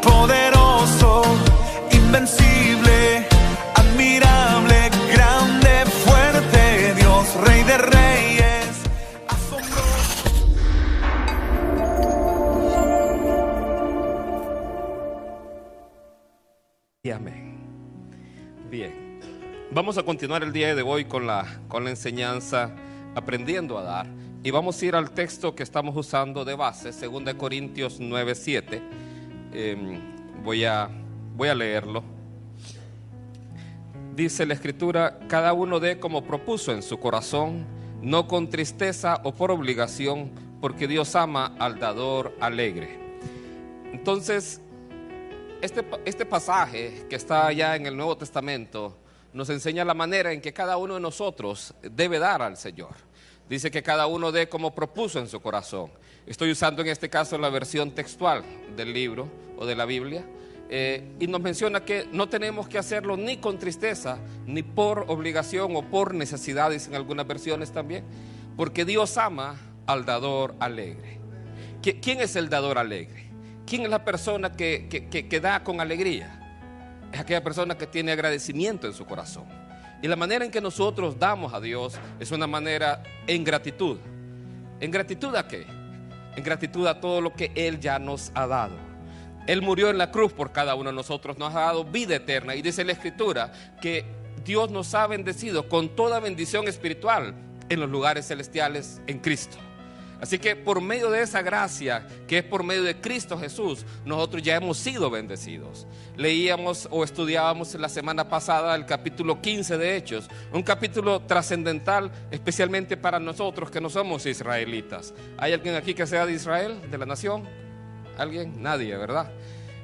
Poderoso, invencible, admirable, grande, fuerte, Dios, Rey de Reyes, asombroso. Y amén. Bien, vamos a continuar el día de hoy con la enseñanza Aprendiendo a Dar. Y vamos a ir al texto que estamos usando de base, 2 Corintios 9:7. Voy a leerlo. Dice la escritura: cada uno dé como propuso en su corazón, no con tristeza o por obligación, porque Dios ama al dador alegre. Entonces, este pasaje que está allá en el Nuevo Testamento nos enseña la manera en que cada uno de nosotros debe dar al Señor. Dice que cada uno dé como propuso en su corazón. Estoy usando en este caso la versión textual del libro o de la Biblia, y nos menciona que no tenemos que hacerlo ni con tristeza, ni por obligación o por necesidad, dicen algunas versiones también, porque Dios ama al dador alegre. ¿Quién es el dador alegre? ¿Quién es la persona que da con alegría? Es aquella persona que tiene agradecimiento en su corazón. Y la manera en que nosotros damos a Dios es una manera en gratitud. ¿En gratitud a qué? En gratitud a todo lo que Él ya nos ha dado. Él murió en la cruz por cada uno de nosotros, nos ha dado vida eterna. Y dice la Escritura que Dios nos ha bendecido con toda bendición espiritual en los lugares celestiales en Cristo. Así que por medio de esa gracia, que es por medio de Cristo Jesús, nosotros ya hemos sido bendecidos. Leíamos o estudiábamos la semana pasada el capítulo 15 de Hechos, un capítulo trascendental especialmente para nosotros que no somos israelitas. ¿Hay alguien aquí que sea de Israel, de la nación? ¿Alguien? Nadie, ¿verdad?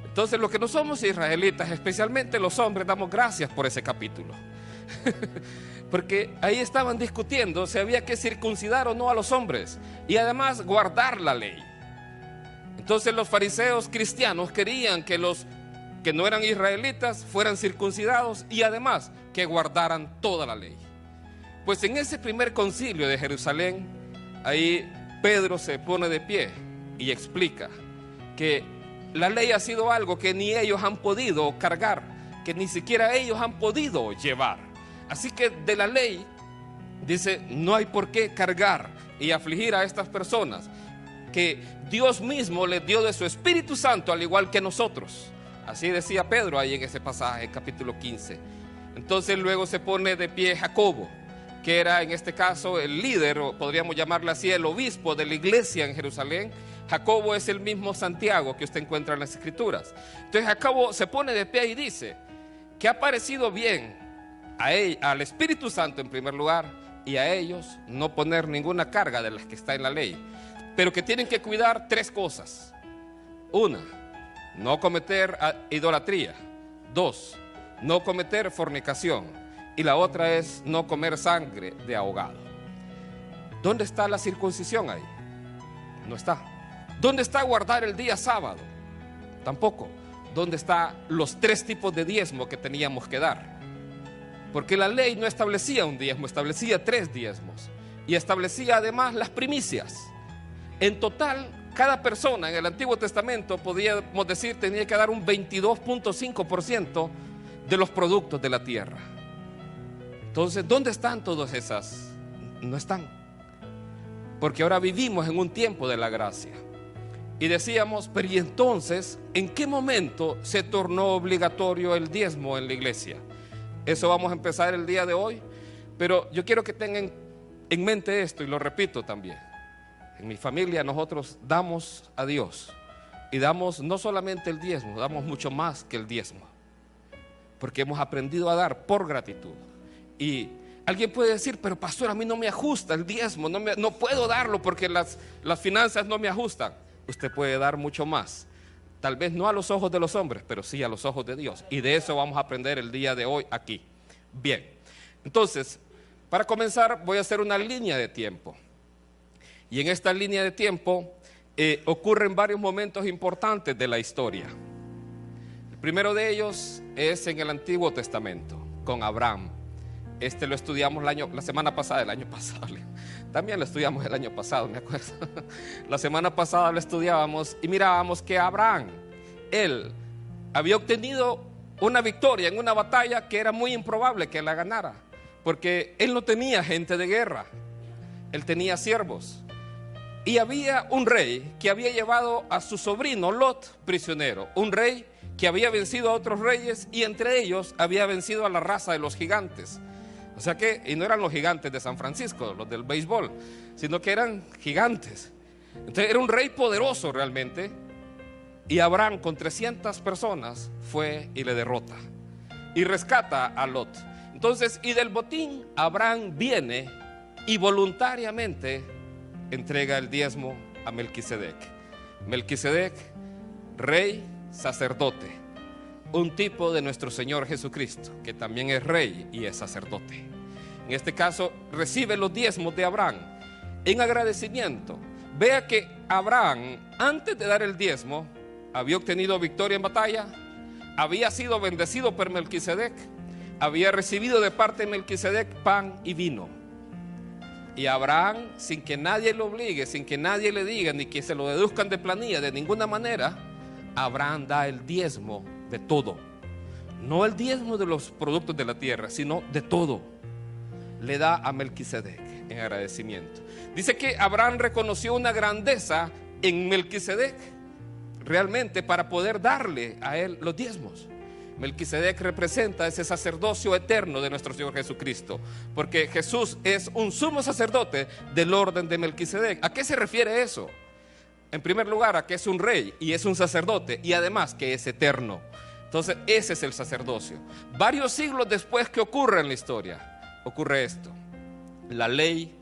Entonces los que no somos israelitas, especialmente los hombres, damos gracias por ese capítulo. Porque ahí estaban discutiendo si había que circuncidar o no a los hombres y además guardar la ley. Entonces los fariseos cristianos querían que los que no eran israelitas fueran circuncidados y además que guardaran toda la ley. Pues en ese primer concilio de Jerusalén, ahí Pedro se pone de pie y explica que la ley ha sido algo que ni ellos han podido cargar, que ni siquiera ellos han podido llevar. Así que de la ley, dice, no hay por qué cargar y afligir a estas personas, que Dios mismo les dio de su Espíritu Santo al igual que nosotros. Así decía Pedro ahí en ese pasaje, capítulo 15. Entonces luego se pone de pie Jacobo, que era en este caso el líder, o podríamos llamarle así, el obispo de la iglesia en Jerusalén. Jacobo es el mismo Santiago que usted encuentra en las Escrituras. Entonces Jacobo se pone de pie y dice que ha parecido bien al Espíritu Santo en primer lugar y a ellos no poner ninguna carga de las que está en la ley, pero que tienen que cuidar tres cosas. Una, no cometer idolatría. Dos, no cometer fornicación. Y la otra es no comer sangre de ahogado. ¿Dónde está la circuncisión ahí? No está. ¿Dónde está guardar el día sábado? Tampoco. ¿Dónde están los tres tipos de diezmo que teníamos que dar? Porque la ley no establecía un diezmo, establecía tres diezmos. Y establecía además las primicias. En total, cada persona en el Antiguo Testamento, podríamos decir, tenía que dar un 22.5% de los productos de la tierra. Entonces, ¿dónde están todas esas? No están. Porque ahora vivimos en un tiempo de la gracia. Y decíamos, pero ¿y entonces en qué momento se tornó obligatorio el diezmo en la iglesia? Eso vamos a empezar el día de hoy, pero yo quiero que tengan en mente esto, y lo repito también. En mi familia nosotros damos a Dios, y damos no solamente el diezmo, damos mucho más que el diezmo, porque hemos aprendido a dar por gratitud. Y alguien puede decir, pero pastor, a mí no me ajusta el diezmo, no puedo darlo porque las finanzas no me ajustan. Usted puede dar mucho más. Tal vez no a los ojos de los hombres, pero sí a los ojos de Dios. Y de eso vamos a aprender el día de hoy aquí. Bien, entonces, para comenzar voy a hacer una línea de tiempo. Y en esta línea de tiempo ocurren varios momentos importantes de la historia. El primero de ellos es en el Antiguo Testamento, con Abraham. Lo estudiamos la semana pasada, el año pasado. También lo estudiamos el año pasado, me acuerdo. La semana pasada lo estudiábamos y mirábamos que Abraham, él había obtenido una victoria en una batalla que era muy improbable que la ganara, porque él no tenía gente de guerra, él tenía siervos. Y había un rey que había llevado a su sobrino Lot prisionero, un rey que había vencido a otros reyes y entre ellos había vencido a la raza de los gigantes. O sea que, y no eran los gigantes de San Francisco, los del béisbol, sino que eran gigantes. Entonces era un rey poderoso realmente. Y Abraham con 300 personas fue y le derrota y rescata a Lot. Entonces, y del botín Abraham viene y voluntariamente entrega el diezmo a Melquisedec. Melquisedec, rey, sacerdote, un tipo de nuestro Señor Jesucristo, que también es rey y es sacerdote. En este caso recibe los diezmos de Abraham en agradecimiento. Vea que Abraham, antes de dar el diezmo, había obtenido victoria en batalla, había sido bendecido por Melquisedec, había recibido de parte de Melquisedec pan y vino. Y Abraham, sin que nadie lo obligue, sin que nadie le diga, ni que se lo deduzcan de planilla, de ninguna manera, Abraham da el diezmo de todo. No el diezmo de los productos de la tierra, sino de todo. Le da a Melquisedec en agradecimiento. Dice que Abraham reconoció una grandeza en Melquisedec, realmente, para poder darle a él los diezmos. Melquisedec representa ese sacerdocio eterno de nuestro Señor Jesucristo, porque Jesús es un sumo sacerdote del orden de Melquisedec. ¿A qué se refiere eso? En primer lugar, a que es un rey y es un sacerdote, y además que es eterno. Entonces ese es el sacerdocio. Varios siglos después que ocurre en la historia, ocurre esto: la ley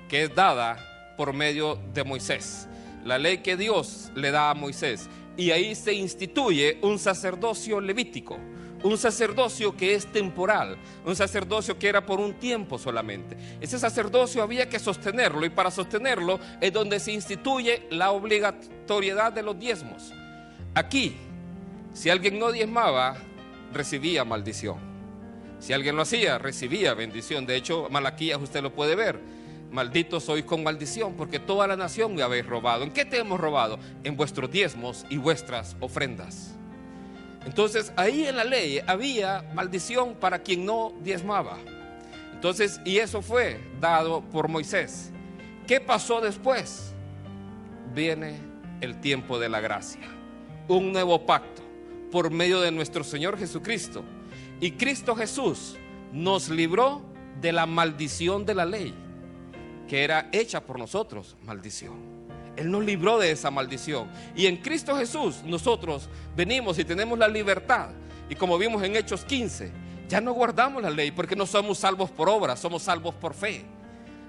que es dada por medio de Moisés, la ley que Dios le da a Moisés, y ahí se instituye un sacerdocio levítico, un sacerdocio que es temporal, un sacerdocio que era por un tiempo solamente. Ese sacerdocio había que sostenerlo, y para sostenerlo es donde se instituye la obligatoriedad de los diezmos. Aquí, si alguien no diezmaba, recibía maldición. Si alguien lo hacía, recibía bendición. De hecho, Malaquías usted lo puede ver: maldito sois con maldición, porque toda la nación me habéis robado. ¿En qué te hemos robado? En vuestros diezmos y vuestras ofrendas. Entonces ahí en la ley había maldición para quien no diezmaba. Entonces, y eso fue dado por Moisés. ¿Qué pasó después? Viene el tiempo de la gracia, un nuevo pacto por medio de nuestro Señor Jesucristo. Y Cristo Jesús nos libró de la maldición de la ley, que era hecha por nosotros maldición. Él nos libró de esa maldición. Y en Cristo Jesús nosotros venimos y tenemos la libertad. Y como vimos en Hechos 15, ya no guardamos la ley, porque no somos salvos por obras, somos salvos por fe.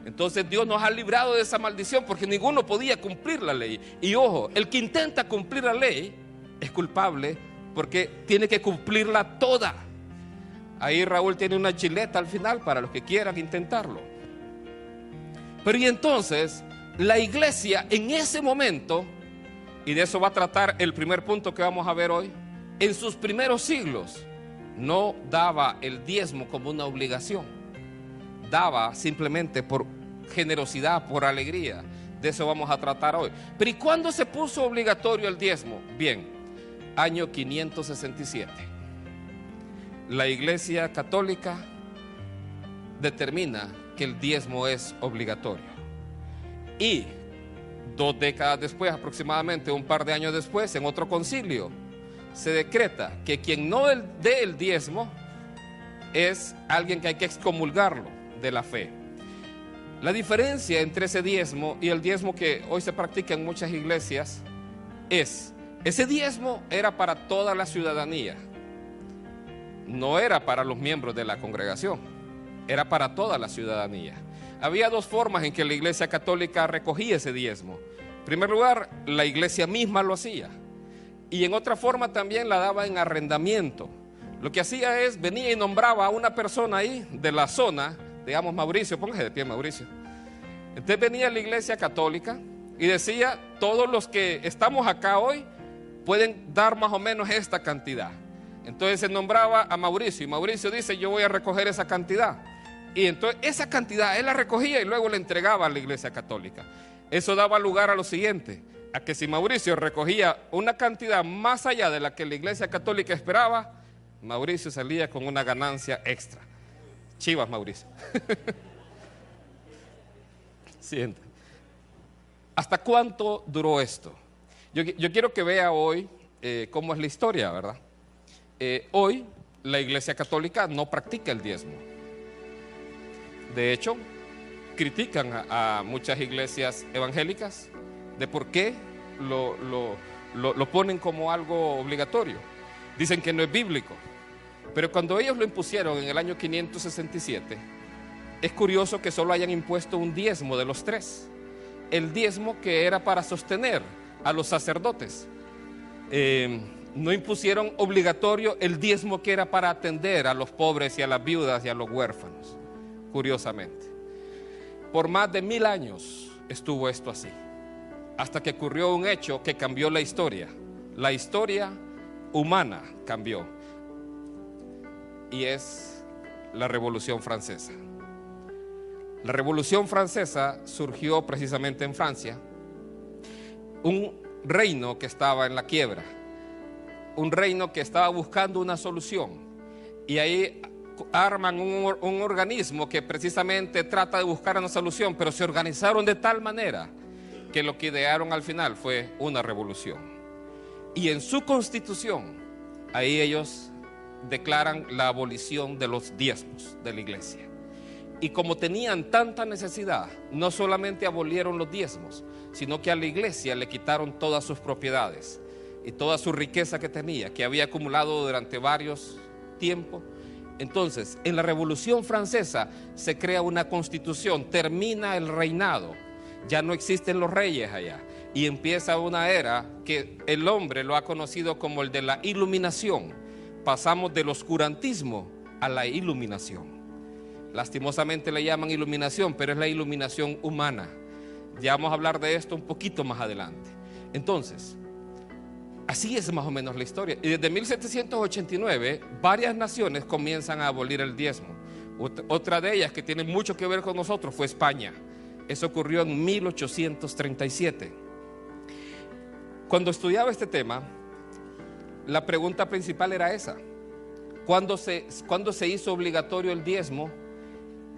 Entonces Dios nos ha librado de esa maldición, porque ninguno podía cumplir la ley. Y ojo, el que intenta cumplir la ley es culpable, porque tiene que cumplirla toda. Ahí Raúl tiene una chileta al final para los que quieran intentarlo. Pero y entonces la iglesia en ese momento, y de eso va a tratar el primer punto que vamos a ver hoy, en sus primeros siglos no daba el diezmo como una obligación, daba simplemente por generosidad, por alegría. De eso vamos a tratar hoy. Pero ¿y cuándo se puso obligatorio el diezmo? Bien, año 567. La Iglesia Católica determina que el diezmo es obligatorio. Y 2 décadas después, aproximadamente un par de años después, en otro concilio, se decreta que quien no dé el diezmo es alguien que hay que excomulgarlo de la fe. La diferencia entre ese diezmo y el diezmo que hoy se practica en muchas iglesias es: ese diezmo era para toda la ciudadanía, no era para los miembros de la congregación, era para toda la ciudadanía. Había 2 formas en que la Iglesia Católica recogía ese diezmo. En primer lugar, la iglesia misma lo hacía, y en otra forma también la daba en arrendamiento. Lo que hacía es, venía y nombraba a una persona ahí de la zona, digamos Mauricio, póngase de pie Mauricio. Entonces venía la Iglesia Católica y decía: todos los que estamos acá hoy pueden dar más o menos esta cantidad. Entonces se nombraba a Mauricio, y Mauricio dice: yo voy a recoger esa cantidad. Y entonces esa cantidad él la recogía y luego la entregaba a la Iglesia Católica. Eso daba lugar a lo siguiente, a que si Mauricio recogía una cantidad más allá de la que la Iglesia Católica esperaba, Mauricio salía con una ganancia extra. Chivas, Mauricio. Siente. ¿Hasta cuánto duró esto? Yo quiero que vea hoy cómo es la historia, ¿verdad? Hoy la Iglesia Católica no practica el diezmo. De hecho, critican a muchas iglesias evangélicas de por qué lo ponen como algo obligatorio. Dicen que no es bíblico. Pero cuando ellos lo impusieron en el año 567, es curioso que solo hayan impuesto un diezmo de los 3. El diezmo que era para sostener a los sacerdotes. No impusieron obligatorio el diezmo que era para atender a los pobres y a las viudas y a los huérfanos, curiosamente. Por más de 1000 años estuvo esto así, hasta que ocurrió un hecho que cambió la historia. La historia humana cambió, y es la Revolución Francesa. La Revolución Francesa surgió precisamente en Francia, un reino que estaba en la quiebra, un reino que estaba buscando una solución, y ahí arman un organismo que precisamente trata de buscar una solución, pero se organizaron de tal manera que lo que idearon al final fue una revolución. Y en su constitución, ahí ellos declaran la abolición de los diezmos de la iglesia. Y como tenían tanta necesidad, no solamente abolieron los diezmos, sino que a la iglesia le quitaron todas sus propiedades y toda su riqueza que tenía, que había acumulado durante varios tiempos. Entonces, en la Revolución Francesa se crea una constitución, termina el reinado, ya no existen los reyes allá, y empieza una era que el hombre lo ha conocido como el de la iluminación. Pasamos del oscurantismo a la iluminación. Lastimosamente le llaman iluminación, pero es la iluminación humana. Ya vamos a hablar de esto un poquito más adelante. Entonces, así es más o menos la historia. Y desde 1789, varias naciones comienzan a abolir el diezmo. Otra de ellas que tiene mucho que ver con nosotros fue España. Eso ocurrió en 1837. Cuando estudiaba este tema, la pregunta principal era esa: ¿cuándo se hizo obligatorio el diezmo?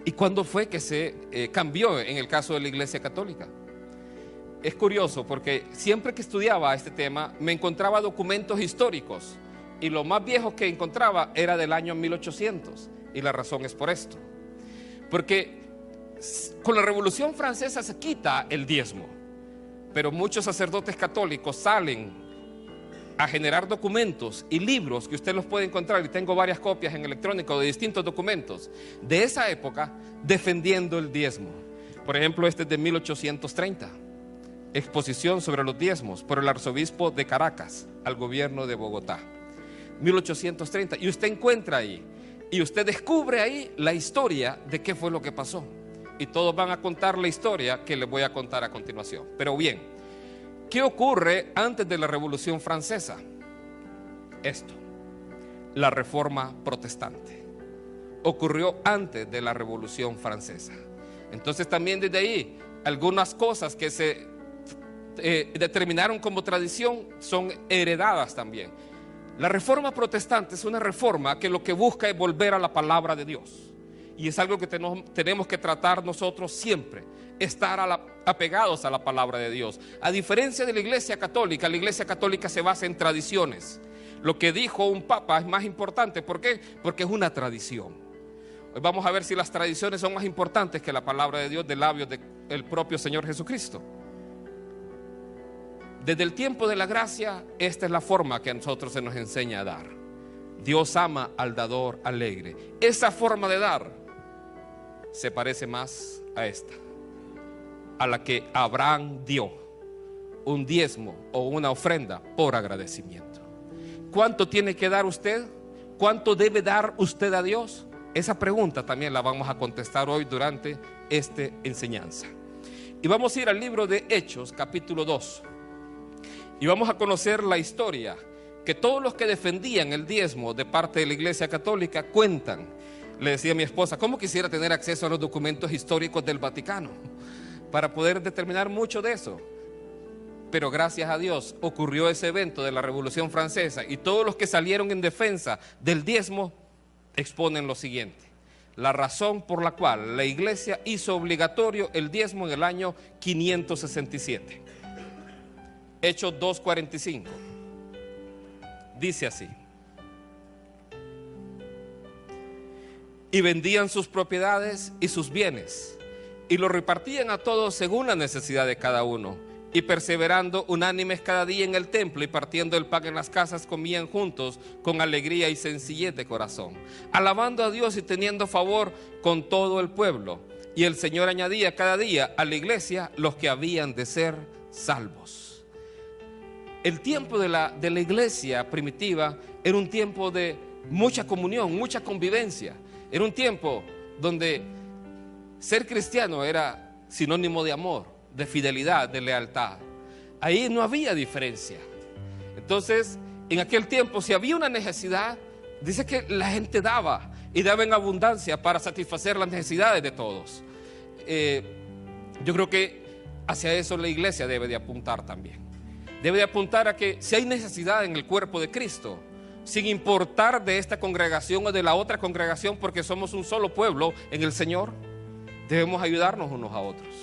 ¿Y cuándo fue que se cambió en el caso de la Iglesia Católica? Es curioso porque siempre que estudiaba este tema me encontraba documentos históricos, y lo más viejo que encontraba era del año 1800, y la razón es por esto. Porque con la Revolución Francesa se quita el diezmo, pero muchos sacerdotes católicos salen a generar documentos y libros que usted los puede encontrar, y tengo varias copias en electrónico de distintos documentos de esa época defendiendo el diezmo. Por ejemplo, este es de 1830, exposición sobre los diezmos por el arzobispo de Caracas al gobierno de Bogotá, 1830, y usted encuentra ahí, y usted descubre ahí la historia de qué fue lo que pasó, y todos van a contar la historia que les voy a contar a continuación. Pero bien, ¿qué ocurre antes de la Revolución Francesa? Esto, la Reforma Protestante. Ocurrió antes de la Revolución Francesa. Entonces también desde ahí, algunas cosas que se determinaron como tradición son heredadas también. La Reforma Protestante es una reforma que lo que busca es volver a la palabra de Dios. Y es algo que tenemos que tratar nosotros siempre, estar apegados a la palabra de Dios. A diferencia de la Iglesia Católica se basa en tradiciones. Lo que dijo un papa es más importante. ¿Por qué? Porque es una tradición. Hoy vamos a ver si las tradiciones son más importantes que la palabra de Dios de labios del propio Señor Jesucristo. Desde el tiempo de la gracia, esta es la forma que a nosotros se nos enseña a dar. Dios ama al dador alegre. Esa forma de dar se parece más a esta, a la que Abraham dio, un diezmo o una ofrenda por agradecimiento. ¿Cuánto tiene que dar usted? ¿Cuánto debe dar usted a Dios? Esa pregunta también la vamos a contestar hoy durante esta enseñanza. Y vamos a ir al libro de Hechos, capítulo 2. Y vamos a conocer la historia que todos los que defendían el diezmo de parte de la Iglesia Católica cuentan. Le decía a mi esposa, ¿cómo quisiera tener acceso a los documentos históricos del Vaticano para poder determinar mucho de eso? Pero gracias a Dios ocurrió ese evento de la Revolución Francesa y todos los que salieron en defensa del diezmo exponen lo siguiente: la razón por la cual la iglesia hizo obligatorio el diezmo en el año 567. Hechos 2:45. Dice así: y vendían sus propiedades y sus bienes, y lo repartían a todos según la necesidad de cada uno. Y perseverando unánimes cada día en el templo y partiendo el pan en las casas, comían juntos con alegría y sencillez de corazón, alabando a Dios y teniendo favor con todo el pueblo. Y el Señor añadía cada día a la iglesia los que habían de ser salvos. El tiempo de la iglesia primitiva era un tiempo de mucha comunión, mucha convivencia. Era un tiempo donde ser cristiano era sinónimo de amor, de fidelidad, de lealtad. Ahí no había diferencia. Entonces, en aquel tiempo, si había una necesidad, dice que la gente daba, y daba en abundancia para satisfacer las necesidades de todos. Yo creo que hacia eso la iglesia debe de apuntar también. Debe de apuntar a que si hay necesidad en el cuerpo de Cristo, sin importar de esta congregación o de la otra congregación, porque somos un solo pueblo en el Señor, debemos ayudarnos unos a otros.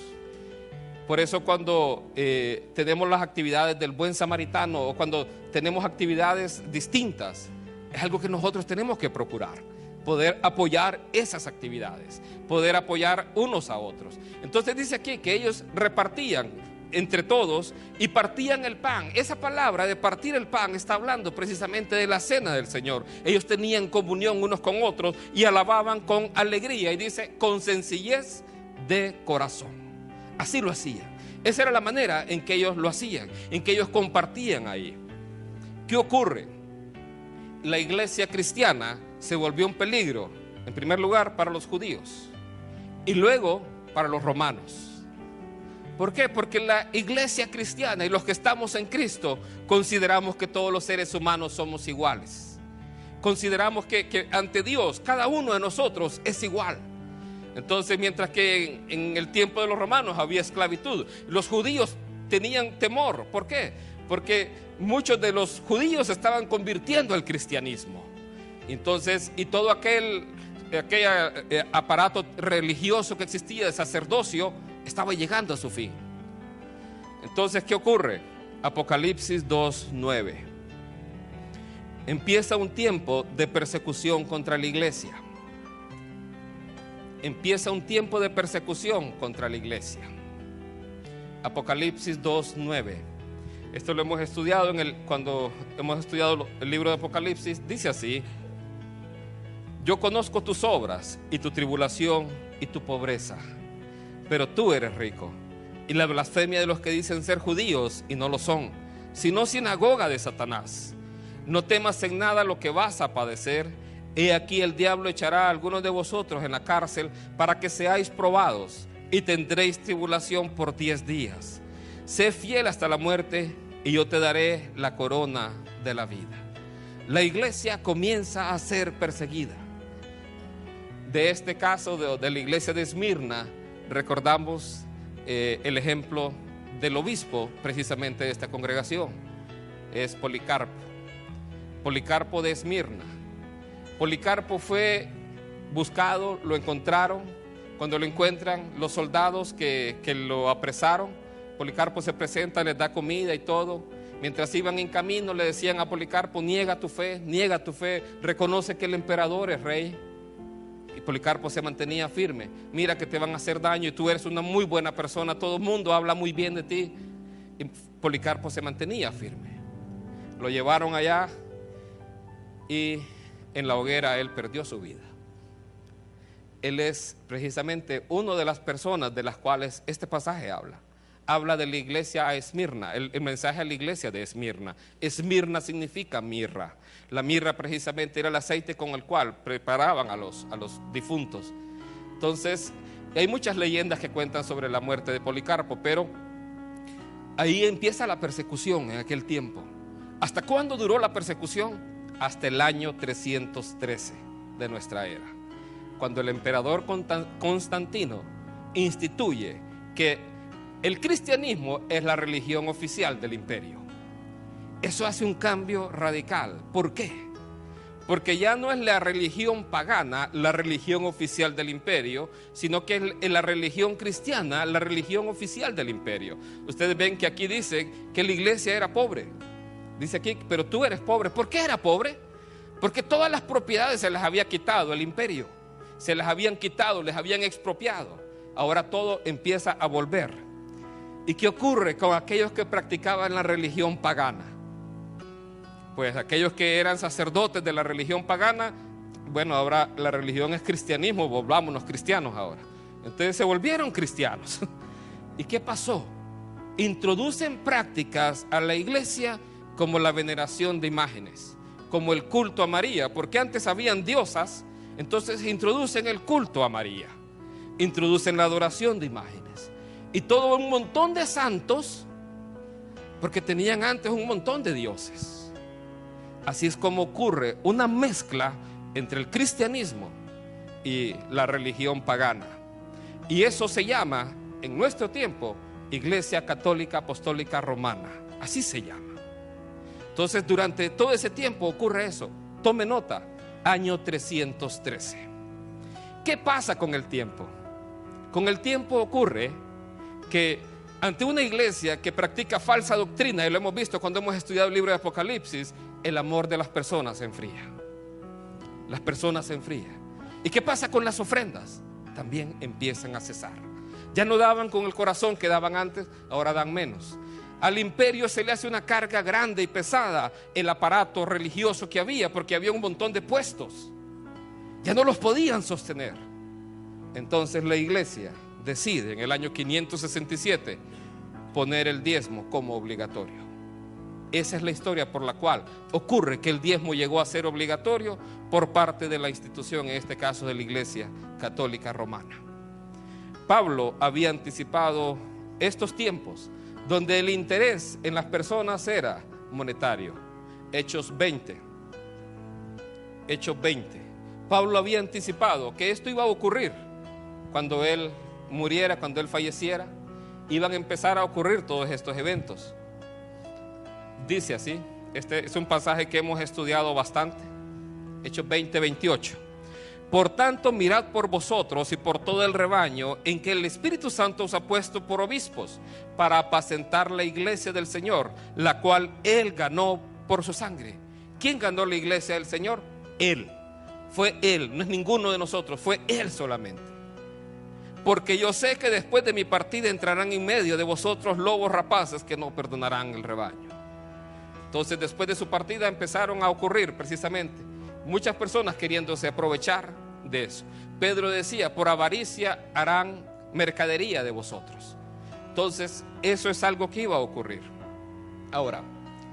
Por eso cuando tenemos las actividades del buen samaritano o cuando tenemos actividades distintas, es algo que nosotros tenemos que procurar, poder apoyar esas actividades, poder apoyar unos a otros. Entonces dice aquí que ellos repartían entre todos y partían el pan. Esa palabra de partir el pan está hablando precisamente de la cena del Señor. Ellos tenían comunión unos con otros y alababan con alegría, y dice con sencillez de corazón. Así lo hacían. Esa era la manera en que ellos lo hacían, en que ellos compartían ahí. ¿Qué ocurre? La iglesia cristiana se volvió un peligro, en primer lugar para los judíos y luego para los romanos. ¿Por qué? Porque la iglesia cristiana y los que estamos en Cristo consideramos que todos los seres humanos somos iguales. Consideramos que ante Dios cada uno de nosotros es igual. Entonces, mientras que en el tiempo de los romanos había esclavitud, los judíos tenían temor. ¿Por qué? Porque muchos de los judíos se estaban convirtiendo al cristianismo. Entonces, y todo aquel aparato religioso que existía de sacerdocio estaba llegando a su fin. Entonces, ¿qué ocurre? Apocalipsis 2:9. Empieza un tiempo de persecución contra la iglesia. Empieza un tiempo de persecución contra la iglesia. Apocalipsis 2:9. Esto lo hemos estudiado cuando hemos estudiado el libro de Apocalipsis. Dice así: yo conozco tus obras y tu tribulación y tu pobreza, pero tú eres rico, y la blasfemia de los que dicen ser judíos y no lo son, sino sinagoga de Satanás. No temas en nada lo que vas a padecer. He aquí el diablo echará a algunos de vosotros en la cárcel para que seáis probados, y tendréis tribulación por 10 días. Sé fiel hasta la muerte, y yo te daré la corona de la vida. La iglesia comienza a ser perseguida. De este caso de la iglesia de Esmirna, recordamos el ejemplo del obispo precisamente de esta congregación. Es Policarpo. Policarpo de Esmirna. Policarpo fue buscado, lo encontraron. Cuando lo encuentran, los soldados que lo apresaron, Policarpo se presenta, les da comida y todo. Mientras iban en camino, le decían a Policarpo: niega tu fe, reconoce que el emperador es rey. Y Policarpo se mantenía firme. Mira que te van a hacer daño y tú eres una muy buena persona, todo el mundo habla muy bien de ti. Y Policarpo se mantenía firme. Lo llevaron allá y en la hoguera él perdió su vida. Él es precisamente una de las personas de las cuales este pasaje habla. Habla de la iglesia a Esmirna, el mensaje a la iglesia de Esmirna. Esmirna significa mirra. La mirra precisamente era el aceite con el cual preparaban a los difuntos. Entonces, hay muchas leyendas que cuentan sobre la muerte de Policarpo, pero ahí empieza la persecución en aquel tiempo. ¿Hasta cuándo duró la persecución? Hasta el año 313 de nuestra era. cuando el emperador Constantino instituye que el cristianismo es la religión oficial del imperio. Eso hace un cambio radical. ¿Por qué? Porque ya no es la religión pagana la religión oficial del imperio, sino que es la religión cristiana la religión oficial del imperio. Ustedes ven que aquí dice que la iglesia era pobre. Dice aquí, pero tú eres pobre. ¿Por qué era pobre? Porque todas las propiedades se las había quitado el imperio. Se las habían quitado, les habían expropiado. Ahora todo empieza a volver. ¿Y qué ocurre con aquellos que practicaban la religión pagana? Pues aquellos que eran sacerdotes de la religión pagana, bueno, ahora la religión es cristianismo, volvámonos cristianos ahora. Entonces se volvieron cristianos. ¿Y qué pasó? Introducen prácticas a la iglesia como la veneración de imágenes, como el culto a María, porque antes habían diosas, entonces introducen el culto a María, introducen la adoración de imágenes y todo un montón de santos, porque tenían antes un montón de dioses. Así es como ocurre una mezcla entre el cristianismo y la religión pagana. Y eso se llama, en nuestro tiempo, Iglesia Católica Apostólica Romana. Así se llama. Entonces, durante todo ese tiempo ocurre eso. Tome nota, año 313. ¿Qué pasa con el tiempo? Con el tiempo ocurre que ante una iglesia que practica falsa doctrina, y lo hemos visto cuando hemos estudiado el libro de Apocalipsis, el amor de las personas se enfría. Las personas se enfrían. ¿Y qué pasa con las ofrendas? También empiezan a cesar. Ya no daban con el corazón que daban antes, ahora dan menos. Al imperio se le hace una carga grande y pesada el aparato religioso que había, porque había un montón de puestos. Ya no los podían sostener. Entonces la iglesia decide en el año 567 poner el diezmo como obligatorio. Esa es la historia por la cual ocurre que el diezmo llegó a ser obligatorio por parte de la institución, en este caso de la Iglesia Católica Romana. Pablo había anticipado estos tiempos donde el interés en las personas era monetario. Hechos 20. Pablo había anticipado que esto iba a ocurrir cuando él muriera, cuando él falleciera. Iban a empezar a ocurrir todos estos eventos. Dice así, este es un pasaje que hemos estudiado bastante, Hechos 20, 28. Por tanto, mirad por vosotros y por todo el rebaño en que el Espíritu Santo os ha puesto por obispos, para apacentar la iglesia del Señor, la cual Él ganó por su sangre. ¿Quién ganó la iglesia del Señor? Él. Fue Él, no es ninguno de nosotros, fue Él solamente. Porque yo sé que después de mi partida entrarán en medio de vosotros lobos rapaces que no perdonarán el rebaño. Entonces, después de su partida empezaron a ocurrir precisamente muchas personas queriéndose aprovechar de eso. Pedro decía, por avaricia harán mercadería de vosotros. Entonces, eso es algo que iba a ocurrir. Ahora,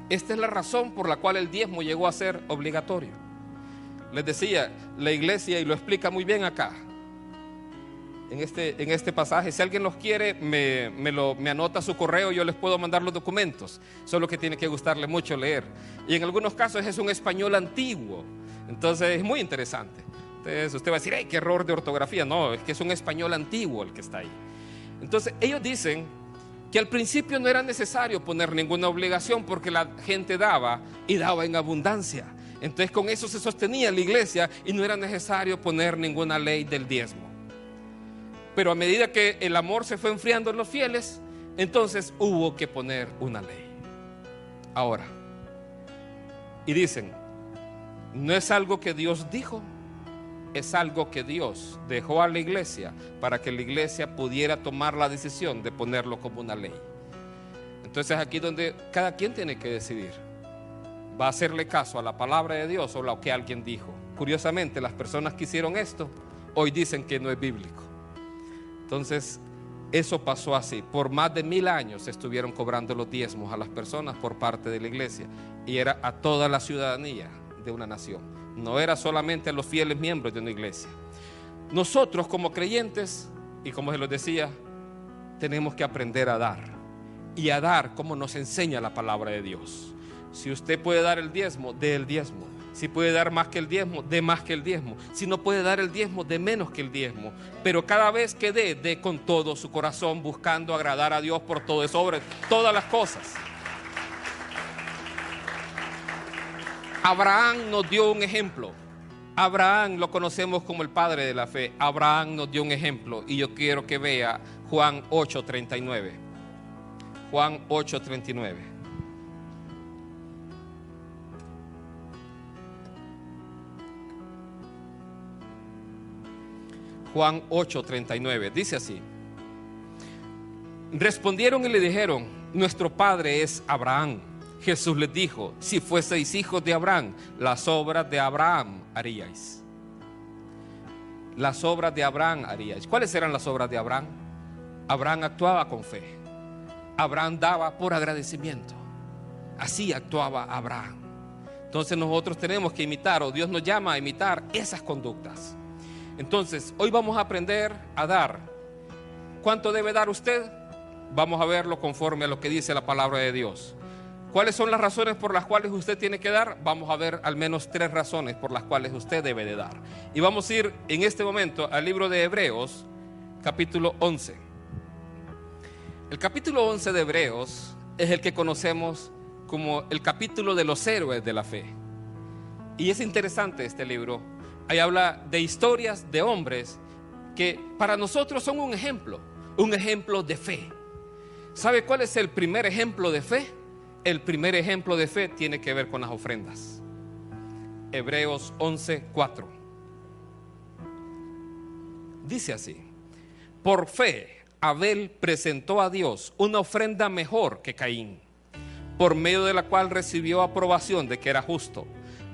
esta es la razón por la cual el diezmo llegó a ser obligatorio. Les decía, la iglesia, y lo explica muy bien acá, en este pasaje. Si alguien los quiere, me anota su correo, yo les puedo mandar los documentos. Solo que tiene que gustarle mucho leer. Y en algunos casos es un español antiguo. Entonces es muy interesante. Entonces usted va a decir, ¡ay, qué error de ortografía! No, es que es un español antiguo el que está ahí. Entonces ellos dicen que al principio no era necesario poner ninguna obligación porque la gente daba y daba en abundancia. Entonces con eso se sostenía la iglesia y no era necesario poner ninguna ley del diezmo. Pero a medida que el amor se fue enfriando en los fieles, entonces hubo que poner una ley. Ahora, y dicen, no es algo que Dios dijo, es algo que Dios dejó a la iglesia para que la iglesia pudiera tomar la decisión de ponerlo como una ley. Entonces aquí donde cada quien tiene que decidir, ¿va a hacerle caso a la palabra de Dios o lo que alguien dijo? Curiosamente, las personas que hicieron esto hoy dicen que no es bíblico. Entonces, eso pasó así. Por más de 1000 años se estuvieron cobrando los diezmos a las personas por parte de la iglesia. Y era a toda la ciudadanía de una nación. No era solamente a los fieles miembros de una iglesia. Nosotros como creyentes, y como se los decía, tenemos que aprender a dar. Y a dar como nos enseña la palabra de Dios. Si usted puede dar el diezmo, dé el diezmo. Si puede dar más que el diezmo, dé más que el diezmo. Si no puede dar el diezmo, dé menos que el diezmo. Pero cada vez que dé con todo su corazón, buscando agradar a Dios por todo, sobre todas las cosas. Abraham nos dio un ejemplo. Abraham lo conocemos como el padre de la fe. Abraham nos dio un ejemplo y yo quiero que vea Juan 8:39. Juan 8:39. Juan 8:39. Dice así. Respondieron y le dijeron: nuestro padre es Abraham. Jesús les dijo: si fueseis hijos de Abraham, las obras de Abraham haríais. Las obras de Abraham haríais. ¿Cuáles eran las obras de Abraham? Abraham actuaba con fe. Abraham daba por agradecimiento. Así actuaba Abraham. Entonces nosotros tenemos que imitar, o Dios nos llama a imitar esas conductas. Entonces hoy vamos a aprender a dar. ¿Cuánto debe dar usted? Vamos a verlo conforme a lo que dice la palabra de Dios. ¿Cuáles son las razones por las cuales usted tiene que dar? Vamos a ver al menos 3 razones por las cuales usted debe de dar. Y vamos a ir en este momento al libro de Hebreos, capítulo 11. El capítulo 11 de Hebreos es el que conocemos como el capítulo de los héroes de la fe. Y es interesante este libro. Ahí habla de historias de hombres que para nosotros son un ejemplo de fe. ¿Sabe cuál es el primer ejemplo de fe? El primer ejemplo de fe tiene que ver con las ofrendas. Hebreos 11:4. Dice así: por fe Abel presentó a Dios una ofrenda mejor que Caín, por medio de la cual recibió aprobación de que era justo,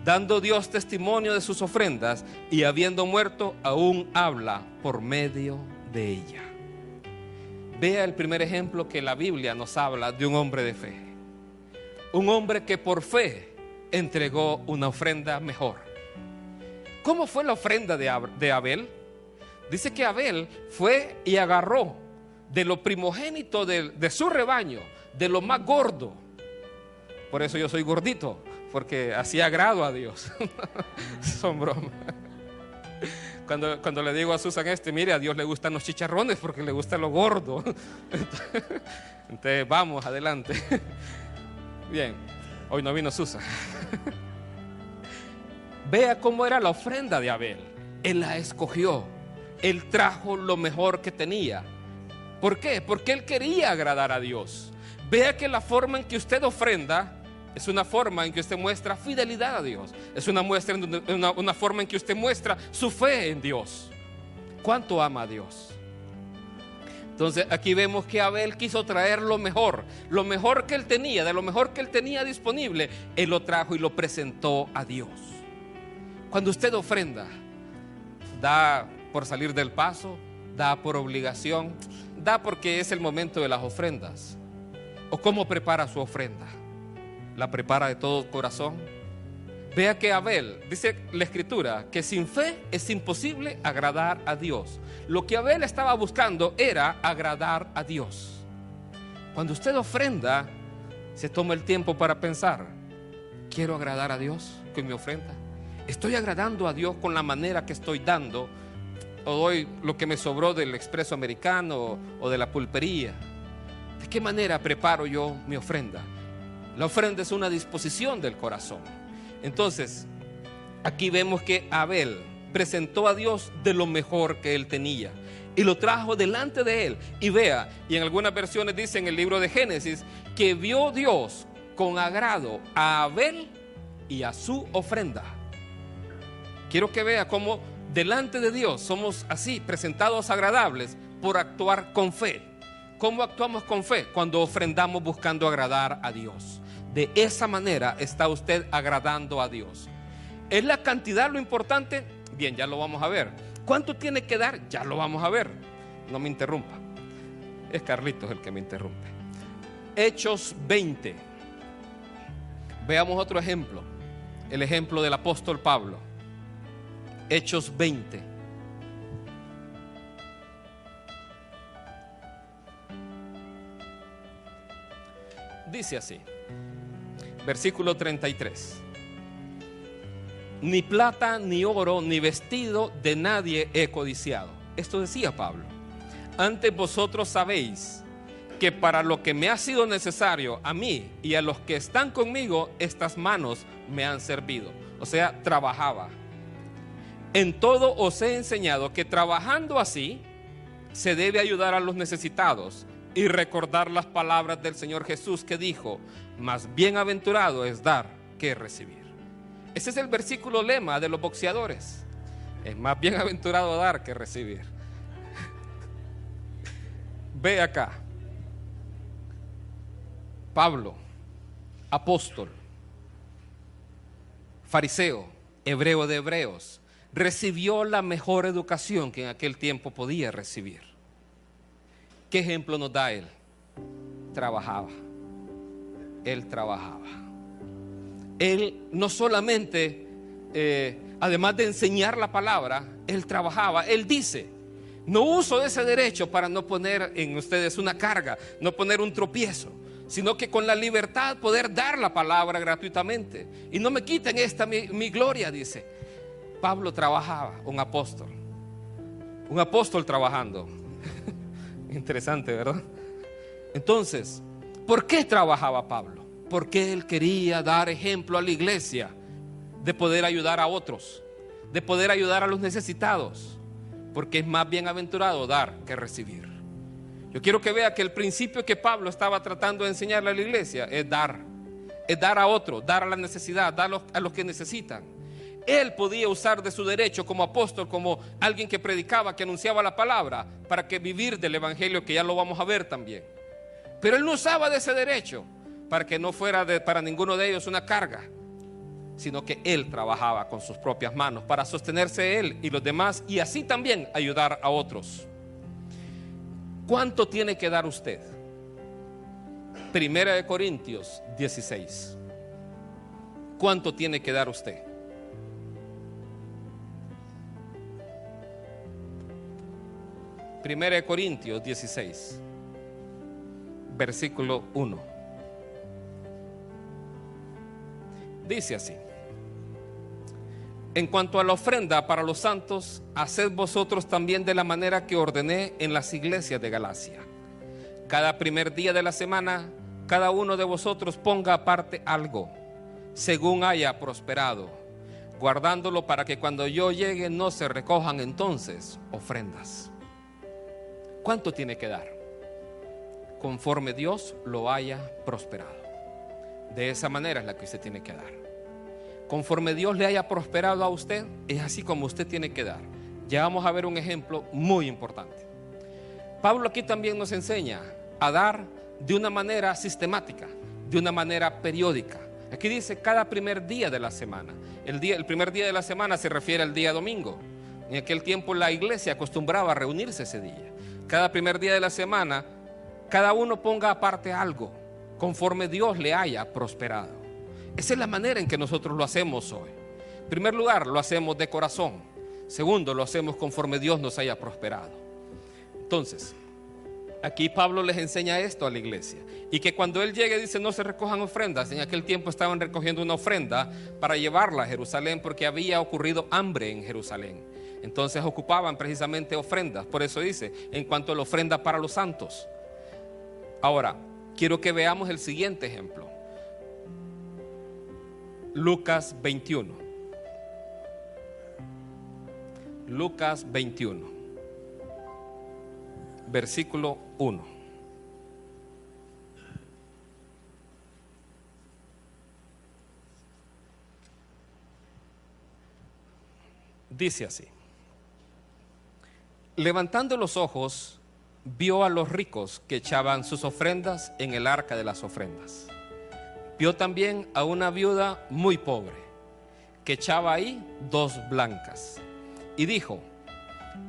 dando Dios testimonio de sus ofrendas, y habiendo muerto aún habla por medio de ella. Vea el primer ejemplo que la Biblia nos habla de un hombre de fe. Un hombre que por fe entregó una ofrenda mejor. ¿Cómo fue la ofrenda de Abel? Dice que Abel fue y agarró de lo primogénito de su rebaño, de lo más gordo. Por eso yo soy gordito, porque así agrado a Dios. Son bromas. Cuando le digo a Susan mire, a Dios le gustan los chicharrones porque le gusta lo gordo. Entonces vamos, adelante. Bien, hoy no vino Susan. Vea cómo era la ofrenda de Abel. Él la escogió. Él trajo lo mejor que tenía. ¿Por qué? Porque él quería agradar a Dios. Vea que la forma en que usted ofrenda es una forma en que usted muestra fidelidad a Dios. Es una forma en que usted muestra su fe en Dios. ¿Cuánto ama a Dios? Entonces aquí vemos que Abel quiso traer lo mejor que él tenía, de lo mejor que él tenía disponible, él lo trajo y lo presentó a Dios. Cuando usted ofrenda, da por salir del paso, da por obligación, da porque es el momento de las ofrendas. ¿O cómo prepara su ofrenda? ¿La prepara de todo corazón? Vea que Abel, dice la escritura, que sin fe es imposible agradar a Dios. Lo que Abel estaba buscando era agradar a Dios. Cuando usted ofrenda, se toma el tiempo para pensar: ¿quiero agradar a Dios con mi ofrenda? ¿Estoy agradando a Dios con la manera que estoy dando? ¿O doy lo que me sobró del expreso americano o de la pulpería? ¿De qué manera preparo yo mi ofrenda? La ofrenda es una disposición del corazón. Entonces, aquí vemos que Abel presentó a Dios de lo mejor que él tenía y lo trajo delante de él. Y vea, y en algunas versiones dice en el libro de Génesis que vio Dios con agrado a Abel y a su ofrenda. Quiero que vea cómo delante de Dios somos así, presentados agradables por actuar con fe. ¿Cómo actuamos con fe? Cuando ofrendamos buscando agradar a Dios. De esa manera está usted agradando a Dios. ¿Es la cantidad lo importante? Bien, ya lo vamos a ver. ¿Cuánto tiene que dar? Ya lo vamos a ver. No me interrumpa. Es Carlitos el que me interrumpe. Hechos 20. Veamos otro ejemplo. El ejemplo del apóstol Pablo. Hechos 20. Dice así. Versículo 33. ni plata, ni oro, ni vestido de nadie he codiciado. Esto decía Pablo. Antes vosotros sabéis que para lo que me ha sido necesario a mí y a los que están conmigo, estas manos me han servido. O sea, trabajaba. En todo os he enseñado que trabajando así se debe ayudar a los necesitados y recordar las palabras del Señor Jesús que dijo: más bienaventurado es dar que recibir. Ese es el versículo lema de los boxeadores. Es más bienaventurado dar que recibir. Ve acá. Pablo, apóstol, fariseo, hebreo de hebreos, recibió la mejor educación que en aquel tiempo podía recibir. ¿Qué ejemplo nos da él? Trabajaba. Él trabajaba. Él no solamente, además de enseñar la palabra, él trabajaba. Él dice: no uso ese derecho para no poner en ustedes una carga, no poner un tropiezo, sino que con la libertad poder dar la palabra gratuitamente. Y no me quiten esta mi gloria, dice. Pablo trabajaba, un apóstol trabajando. Interesante, ¿verdad? Entonces, ¿por qué trabajaba Pablo? Porque él quería dar ejemplo a la iglesia de poder ayudar a otros, de poder ayudar a los necesitados, porque es más bienaventurado dar que recibir. Yo quiero que vea que el principio que Pablo estaba tratando de enseñarle a la iglesia es dar a otros, dar a la necesidad, dar a los que necesitan. Él podía usar de su derecho como apóstol, como alguien que predicaba, que anunciaba la palabra, para que vivir del evangelio, que ya lo vamos a ver también. Pero él no usaba de ese derecho para que no fuera para ninguno de ellos una carga, sino que él trabajaba con sus propias manos para sostenerse él y los demás, y así también ayudar a otros. ¿Cuánto tiene que dar usted? Primera de Corintios 16. ¿Cuánto tiene que dar usted? Primera de Corintios 16, versículo 1. Dice así: en cuanto a la ofrenda para los santos, haced vosotros también de la manera que ordené en las iglesias de Galacia. Cada primer día de la semana, cada uno de vosotros ponga aparte algo, según haya prosperado, guardándolo para que cuando yo llegue no se recojan entonces ofrendas. ¿Cuánto tiene que dar? Conforme Dios lo haya prosperado. De esa manera es la que usted tiene que dar. Conforme Dios le haya prosperado a usted, es así como usted tiene que dar. Ya vamos a ver un ejemplo muy importante. Pablo aquí también nos enseña a dar de una manera sistemática, de una manera periódica. Aquí dice cada primer día de la semana. El primer día de la semana se refiere al día domingo. En aquel tiempo la iglesia acostumbraba a reunirse ese día. Cada primer día de la semana, cada uno ponga aparte algo, conforme Dios le haya prosperado. Esa es la manera en que nosotros lo hacemos hoy. En primer lugar, lo hacemos de corazón. Segundo, lo hacemos conforme Dios nos haya prosperado. Entonces, aquí Pablo les enseña esto a la iglesia. Y que cuando él llegue dice: no se recojan ofrendas. En aquel tiempo estaban recogiendo una ofrenda para llevarla a Jerusalén, porque había ocurrido hambre en Jerusalén. Entonces ocupaban precisamente ofrendas. Por eso dice: en cuanto a la ofrenda para los santos. Ahora, quiero que veamos el siguiente ejemplo. Lucas 21. Lucas 21, versículo 1. Dice así: levantando los ojos, vio a los ricos que echaban sus ofrendas en el arca de las ofrendas. Vio también a una viuda muy pobre que echaba ahí 2 blancas. Y dijo: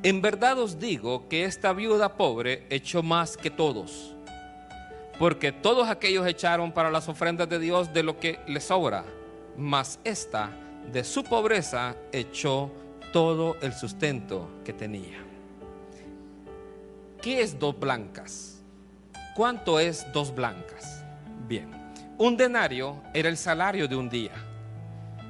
en verdad os digo que esta viuda pobre echó más que todos, porque todos aquellos echaron para las ofrendas de Dios de lo que les sobra, mas esta de su pobreza echó todo el sustento que tenía. ¿Qué es 2 blancas? ¿Cuánto es 2 blancas? Bien, un denario era el salario de un día.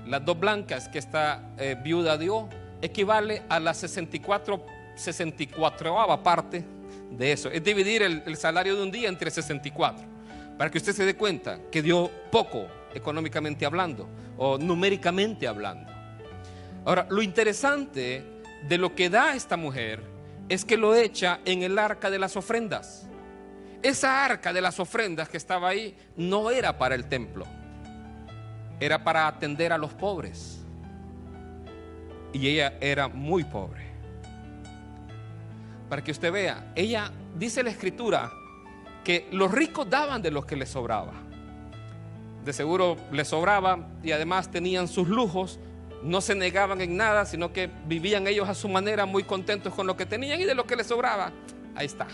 las 2 blancas que esta viuda dio, equivale a la 64ª parte de eso. Es dividir el salario de un día entre 64, para que usted se dé cuenta que dio poco económicamente hablando o numéricamente hablando. Ahora, lo interesante de lo que da esta mujer es que lo echa en el arca de las ofrendas. Esa arca de las ofrendas que estaba ahí no era para el templo, era para atender a los pobres. Y ella era muy pobre. Para que usted vea, ella, dice la escritura, que los ricos daban de lo que les sobraba. De seguro les sobraba y además tenían sus lujos. No se negaban en nada, sino que vivían ellos a su manera, muy contentos con lo que tenían y de lo que les sobraba, ahí está.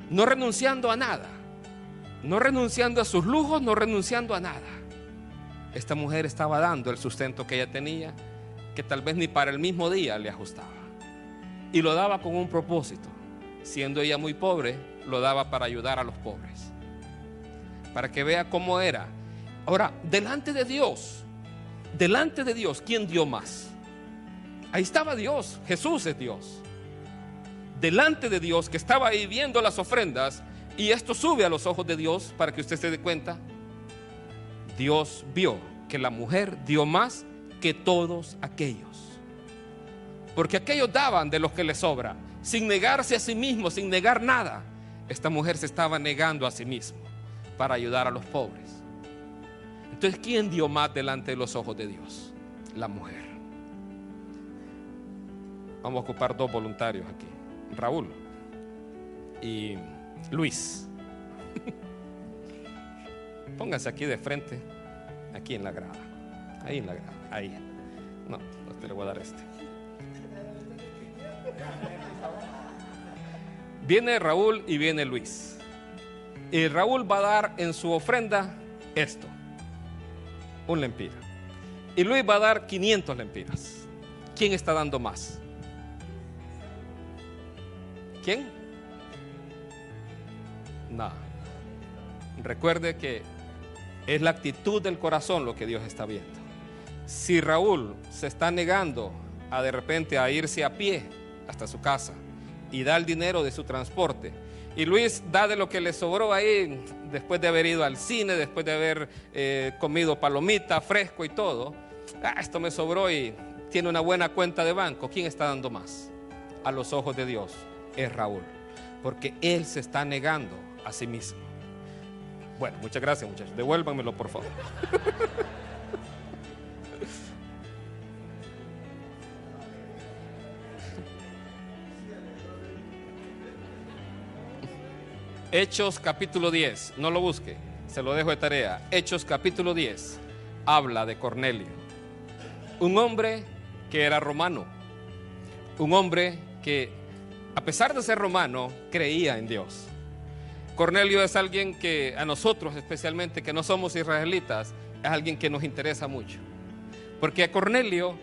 No renunciando a nada, no renunciando a sus lujos, no renunciando a nada. Esta mujer estaba dando el sustento que ella tenía, que tal vez ni para el mismo día le ajustaba. Y lo daba con un propósito. Siendo ella muy pobre, lo daba para ayudar a los pobres. Para que vea cómo era. Ahora, delante de Dios, ¿quién dio más? Ahí estaba Dios, Jesús es Dios. Delante de Dios, que estaba ahí viendo las ofrendas, y esto sube a los ojos de Dios para que usted se dé cuenta. Dios vio que la mujer dio más que todos aquellos, porque aquellos daban de lo que les sobra, sin negarse a sí mismos, sin negar nada. Esta mujer se estaba negando a sí misma para ayudar a los pobres. Entonces, ¿quién dio más delante de los ojos de Dios? La mujer. Vamos a ocupar 2 voluntarios aquí, Raúl y Luis. Pónganse aquí de frente, aquí en la grada. Ahí en la grada, ahí. No, te le voy a dar este. Viene Raúl y viene Luis. Y Raúl va a dar en su ofrenda esto, un lempira. Y Luis va a dar 500 lempiras. ¿Quién está dando más? ¿Quién? Nada. Recuerde que es la actitud del corazón lo que Dios está viendo. Si Raúl se está negando a de repente a irse a pie hasta su casa y da el dinero de su transporte, y Luis da de lo que le sobró ahí después de haber ido al cine, después de haber comido palomita, fresco y todo, esto me sobró y tiene una buena cuenta de banco, ¿quién está dando más? A los ojos de Dios es Raúl, porque él se está negando a sí mismo. Bueno, muchas gracias, muchachos, devuélvanmelo por favor. Hechos capítulo 10, no lo busque, se lo dejo de tarea. Hechos capítulo 10 habla de Cornelio, un hombre que era romano, un hombre que a pesar de ser romano creía en Dios. Cornelio es alguien que a nosotros especialmente que no somos israelitas, es alguien que nos interesa mucho, porque a Cornelio,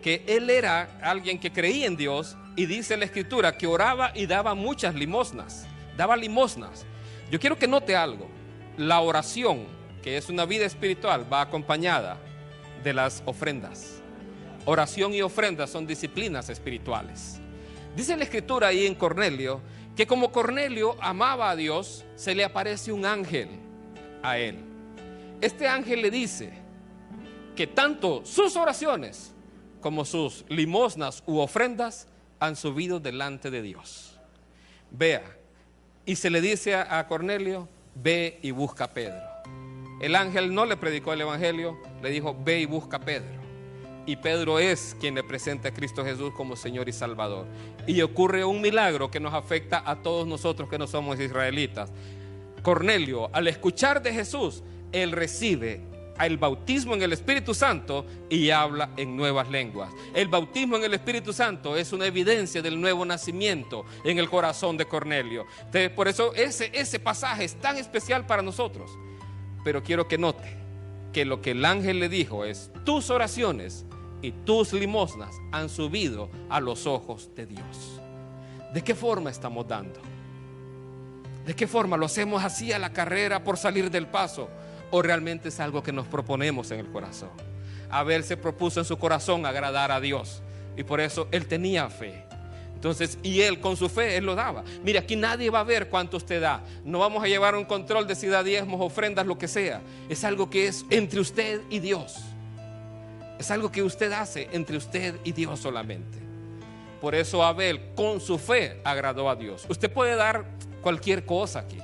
que él era alguien que creía en Dios, y dice la escritura que oraba y daba muchas limosnas. Daba limosnas. Yo quiero que note algo. La oración, que es una vida espiritual, va acompañada de las ofrendas. Oración y ofrendas son disciplinas espirituales. Dice la escritura ahí en Cornelio que como Cornelio amaba a Dios, se le aparece un ángel a él. Este ángel le dice que tanto sus oraciones como sus limosnas u ofrendas han subido delante de Dios. Vea. Y se le dice a Cornelio, ve y busca a Pedro. El ángel no le predicó el evangelio, le dijo, ve y busca a Pedro. Y Pedro es quien le presenta a Cristo Jesús como Señor y Salvador. Y ocurre un milagro que nos afecta a todos nosotros que no somos israelitas. Cornelio, al escuchar de Jesús, él recibe el bautismo en el Espíritu Santo y habla en nuevas lenguas. El bautismo en el Espíritu Santo es una evidencia del nuevo nacimiento en el corazón de Cornelio. Entonces, por eso ese pasaje es tan especial para nosotros. Pero quiero que note que lo que el ángel le dijo es: tus oraciones y tus limosnas han subido a los ojos de Dios. ¿De qué forma estamos dando? ¿De qué forma lo hacemos así a la carrera por salir del paso? ¿O realmente es algo que nos proponemos en el corazón? Abel se propuso en su corazón agradar a Dios, y por eso él tenía fe. Entonces, y él con su fe, él lo daba. Mire, aquí nadie va a ver cuánto usted da. No vamos a llevar un control de si da diezmos, ofrendas, lo que sea. Es algo que es entre usted y Dios. Es algo que usted hace entre usted y Dios solamente. Por eso Abel con su fe agradó a Dios. Usted puede dar cualquier cosa aquí.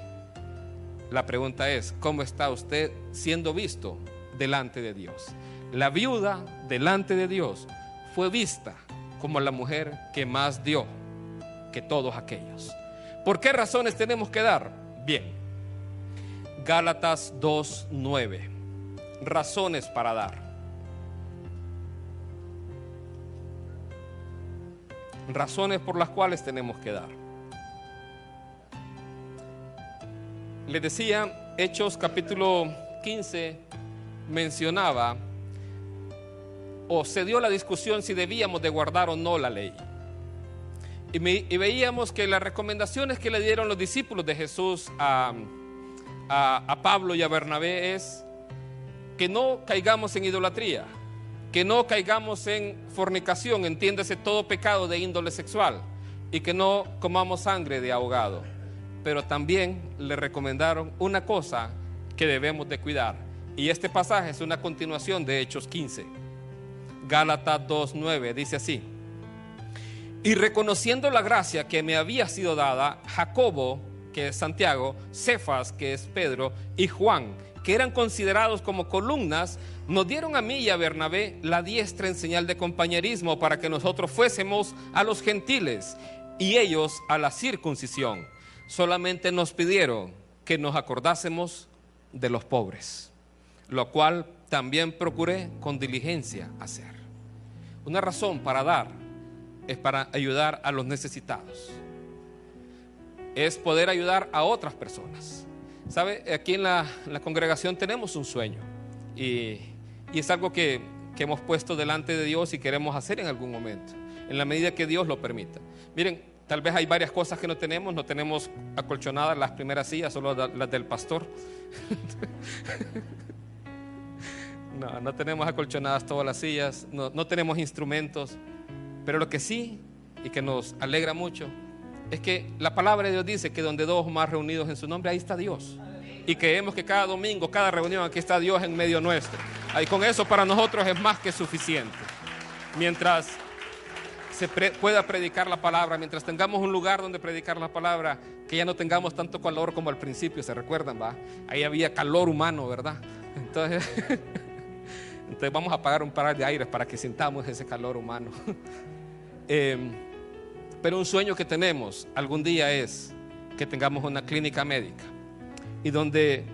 La pregunta es, ¿cómo está usted siendo visto delante de Dios? La viuda delante de Dios fue vista como la mujer que más dio que todos aquellos. ¿Por qué razones tenemos que dar? Bien, Gálatas 2:9. Razones para dar. Razones por las cuales tenemos que dar. Les decía, Hechos capítulo 15 mencionaba, o se dio la discusión si debíamos de guardar o no la ley. Y veíamos que las recomendaciones que le dieron los discípulos de Jesús a Pablo y a Bernabé es que no caigamos en idolatría, que no caigamos en fornicación, entiéndase todo pecado de índole sexual, y que no comamos sangre de ahogado. Pero también le recomendaron una cosa que debemos de cuidar, y este pasaje es una continuación de Hechos 15. Gálatas 2:9 dice así: y reconociendo la gracia que me había sido dada, Jacobo, que es Santiago, Cefas, que es Pedro, y Juan, que eran considerados como columnas, nos dieron a mí y a Bernabé la diestra en señal de compañerismo, para que nosotros fuésemos a los gentiles y ellos a la circuncisión. Solamente nos pidieron que nos acordásemos de los pobres, lo cual también procuré con diligencia hacer. Una razón para dar es para ayudar a los necesitados, es poder ayudar a otras personas. ¿Sabe? Aquí en la congregación tenemos un sueño, y es algo que hemos puesto delante de Dios y queremos hacer en algún momento, en la medida que Dios lo permita. Miren, tal vez hay varias cosas que no tenemos acolchonadas las primeras sillas, solo las del pastor. No tenemos acolchonadas todas las sillas, no tenemos instrumentos, pero lo que sí, y que nos alegra mucho, es que la palabra de Dios dice que donde dos o más reunidos en su nombre, ahí está Dios. Y creemos que cada domingo, cada reunión, aquí está Dios en medio nuestro. Y con eso para nosotros es más que suficiente. Mientras se pueda predicar la palabra, mientras tengamos un lugar donde predicar la palabra, que ya no tengamos tanto calor como al principio, ¿se recuerdan? ¿Va? Ahí había calor humano, ¿verdad? Entonces vamos a apagar un par de aires para que sintamos ese calor humano. Pero un sueño que tenemos algún día es que tengamos una clínica médica, y donde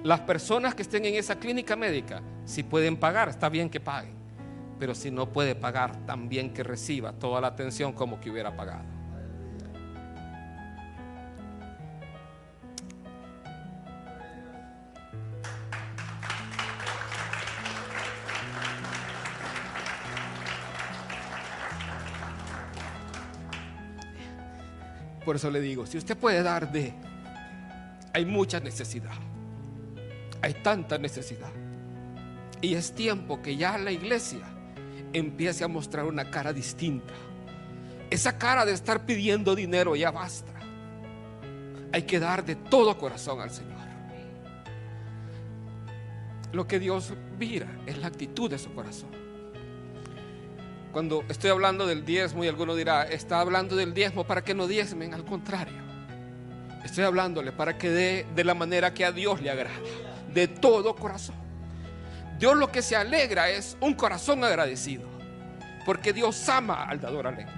las personas que estén en esa clínica médica, si pueden pagar, está bien que paguen, pero si no puede pagar, también que reciba toda la atención como que hubiera pagado. Por eso le digo, si usted puede dar hay mucha necesidad, hay tanta necesidad, y es tiempo que ya la iglesia empiece a mostrar una cara distinta. Esa cara de estar pidiendo dinero ya basta. Hay que dar de todo corazón al Señor. Lo que Dios mira es la actitud de su corazón. Cuando estoy hablando del diezmo, y alguno dirá, está hablando del diezmo para que no diezmen. Al contrario, estoy hablándole para que dé de la manera que a Dios le agrada, de todo corazón. Dios lo que se alegra es un corazón agradecido, porque Dios ama al dador alegre.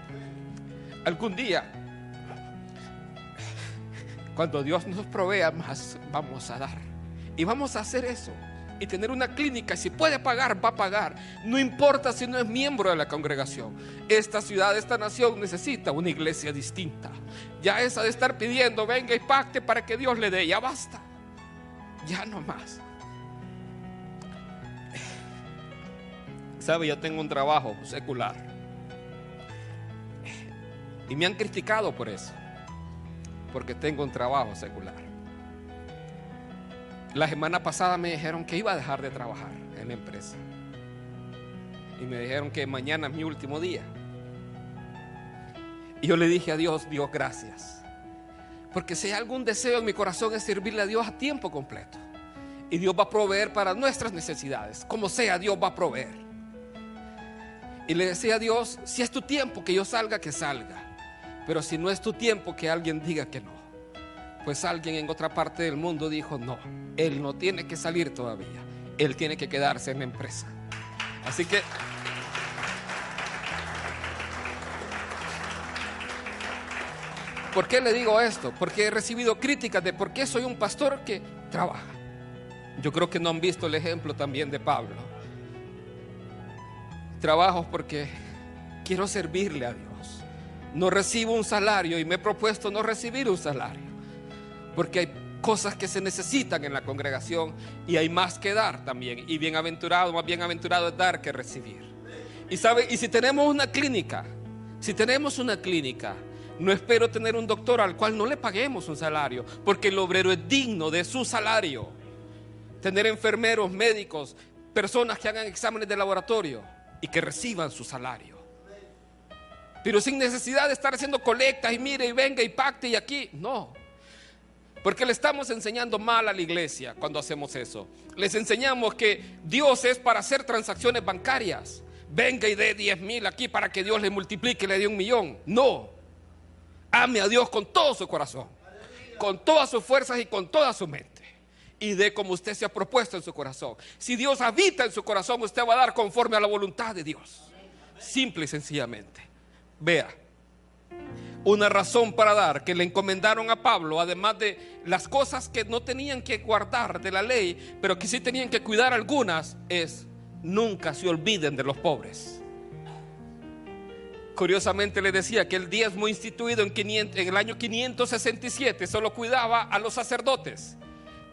Algún día, cuando Dios nos provea más, vamos a dar, y vamos a hacer eso y tener una clínica. Si puede pagar, va a pagar, no importa si no es miembro de la congregación. Esta ciudad, esta nación necesita una iglesia distinta. Ya esa de estar pidiendo, venga y pacte para que Dios le dé, ya basta, ya no más. Sabe, yo tengo un trabajo secular y me han criticado por eso, porque tengo un trabajo secular. La semana pasada me dijeron que iba a dejar de trabajar en la empresa. Y me dijeron que mañana es mi último día. Y yo le dije a Dios, Dios, gracias. Porque si hay algún deseo en mi corazón es servirle a Dios a tiempo completo. Y Dios va a proveer para nuestras necesidades. Como sea, Dios va a proveer. Y le decía a Dios, si es tu tiempo que yo salga, que salga. Pero si no es tu tiempo, que alguien diga que no. Pues alguien en otra parte del mundo dijo, no, él no tiene que salir todavía. Él tiene que quedarse en la empresa. Así que ¿por qué le digo esto? Porque he recibido críticas de por qué soy un pastor que trabaja. Yo creo que no han visto el ejemplo también de Pablo. Trabajo porque quiero servirle a Dios. No recibo un salario y me he propuesto no recibir un salario. Porque hay cosas que se necesitan en la congregación y hay más que dar también. Y bienaventurado, más bienaventurado es dar que recibir. Y sabe, y si tenemos una clínica, no espero tener un doctor al cual no le paguemos un salario, porque el obrero es digno de su salario. Tener enfermeros, médicos, personas que hagan exámenes de laboratorio y que reciban su salario. Pero sin necesidad de estar haciendo colectas y mire y venga y pacte y aquí, no. Porque le estamos enseñando mal a la iglesia cuando hacemos eso. Les enseñamos que Dios es para hacer transacciones bancarias. Venga y dé 10,000 aquí para que Dios le multiplique y le dé 1,000,000. No. Ame a Dios con todo su corazón, con todas sus fuerzas y con toda su mente. Y dé como usted se ha propuesto en su corazón. Si Dios habita en su corazón, usted va a dar conforme a la voluntad de Dios. Simple y sencillamente. Vea, una razón para dar que le encomendaron a Pablo, además de las cosas que no tenían que guardar de la ley, pero que sí tenían que cuidar algunas, es: nunca se olviden de los pobres. Curiosamente le decía que el diezmo instituido en el año 567 solo cuidaba a los sacerdotes,